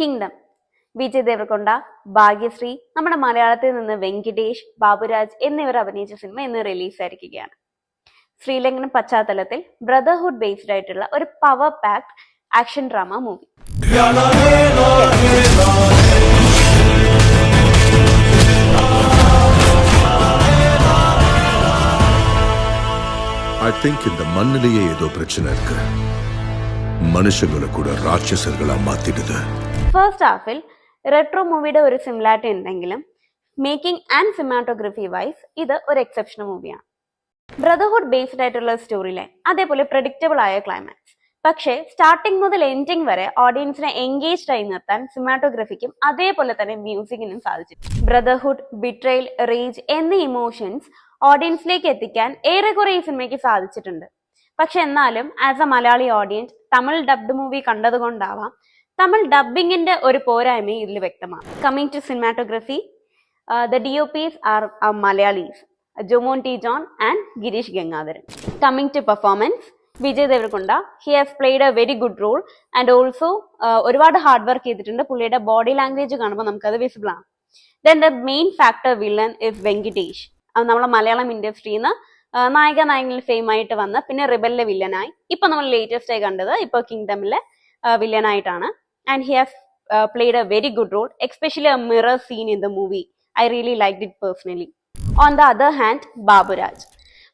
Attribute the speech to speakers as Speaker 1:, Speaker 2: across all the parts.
Speaker 1: Kingdom. Vijay Deverakonda, Bhagyashree, നമ്മുടെ മലയാളത്തിൽ നിന്ന് വെങ്കിടേഷ്, ബാബുരാജ് എന്നിവർ അഭിനയിച്ച സിനിമ ഇന്ന് റിലീസായിരിക്കുകയാണ്. ശ്രീലങ്കൻ പശ്ചാത്തലത്തിൽ ബ്രദർഹുഡ് ബേസ്ഡ് ആയിട്ടുള്ള ഒരു power packed action drama movie.
Speaker 2: I think இந்த மண்ணிலேயே ஏதோ பிரச்சனை இருக்கு. മനുഷ്യങ്ങളെ കൂടെ രാക്ഷസர்களா മാറ്റിടുത്.
Speaker 1: ഫസ്റ്റ് ഹാഫിൽ റെട്രോ മൂവിയുടെ ഒരു സിമിലാരിറ്റി ഉണ്ടെങ്കിലും മേക്കിംഗ് ആൻഡ് സിനിമാറ്റോഗ്രഫി വൈസ് ഇത് ഒരു എക്സെപ്ഷണൽ മൂവിയാണ്. ബ്രദർഹുഡ് ബേസ്ഡ് ആയിട്ടുള്ള സ്റ്റോറി ലൈൻ, അതേപോലെ പ്രെഡിക്റ്റബിൾ ആയ ക്ലൈമാക്സ്. പക്ഷേ സ്റ്റാർട്ടിംഗ് മുതൽ എൻഡിങ് വരെ ഓഡിയൻസിനെ എൻഗേജ്ഡ് ആയി നിർത്താൻ സിനിമാറ്റോഗ്രഫിക്കും അതേപോലെ തന്നെ മ്യൂസിക്കിനും സാധിച്ചു. ബ്രദർഹുഡ്, ബിട്രയൽ, റേജ് എന്നീ ഇമോഷൻസ് ഓഡിയൻസിലേക്ക് എത്തിക്കാൻ ഏറെക്കുറെ ഈ സിനിമയ്ക്ക് സാധിച്ചിട്ടുണ്ട്. പക്ഷെ എന്നാലും as a Malayali audience Tamil dubbed movie കണ്ടതുകൊണ്ടാവാം തമിഴ് ഡബ്ബിങ്ങിന്റെ ഒരു പോരായ്മയും ഇതിൽ വ്യക്തമാണ്. Coming to cinematography, the DOPs are Malayalis, Jomon T John and Girish Gangadharan. Coming to performance, Vijay Deverakonda, he has played a very good role and also ഒരുപാട് ഹാർഡ് വർക്ക് ചെയ്തിട്ടുണ്ട്. പുള്ളിയുടെ ബോഡി ലാംഗ്വേജ് കാണുമ്പോൾ നമുക്കത് വിസിബിൾ ആണ്. Then the main factor villain is Venkatesh. നമ്മളെ മലയാളം ഇൻഡസ്ട്രിയിൽ നിന്ന് നായകനിൽ fame ആയിട്ട് വന്ന് പിന്നെ റിബലിലെ വില്ലനായി, ഇപ്പൊ നമ്മൾ ലേറ്റസ്റ്റ് ആയി കണ്ടത് ഇപ്പൊ കിങ്ഡമിലെ വില്ലനായിട്ടാണ്. And he has played a very good role, especially a mirror scene in the movie. I really liked it personally. On the other hand, Baburaj,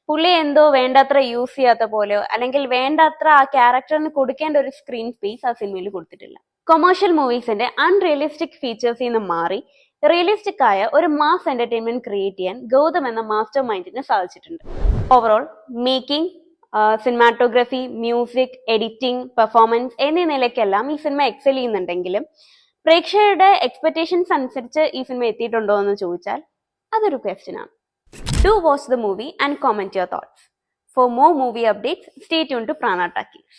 Speaker 1: പുള്ളി എന്തോ വേണ്ടത്ര യൂസ് ചെയ്യാത്ത പോലെയോ അല്ലെങ്കിൽ വേണ്ടത്ര ആ ക്യാരക്ടറിന് കൊടുക്കേണ്ട ഒരു സ്ക്രീൻ സ്പേസ് ആ സിനിമയിൽ കൊടുത്തിട്ടില്ല. കൊമേഴ്ഷ്യൽ മൂവീസിന്റെ അൺറിയലിസ്റ്റിക് ഫീച്ചേഴ്സിൽ നിന്ന് മാറി റിയലിസ്റ്റിക് ആയ ഒരു മാസ് എന്റർടൈൻമെന്റ് ക്രിയേറ്റ് ചെയ്യാൻ ഗൗതം എന്ന മാസ്റ്റർ മൈൻഡിന് സാധിച്ചിട്ടുണ്ട്. Overall making, cinematography, music, editing, performance എന്നീ നിലയ്ക്കെല്ലാം ഈ സിനിമ എക്സൽ ചെയ്യുന്നുണ്ടെങ്കിലും പ്രേക്ഷകരുടെ എക്സ്പെക്ടേഷൻസ് അനുസരിച്ച് ഈ സിനിമ എത്തിയിട്ടുണ്ടോ എന്ന് ചോദിച്ചാൽ അതൊരു ക്വസ്റ്റ്യൻ ആണ്. Do watch the movie and comment your thoughts. For more movie updates, stay tuned to Prana Talkies.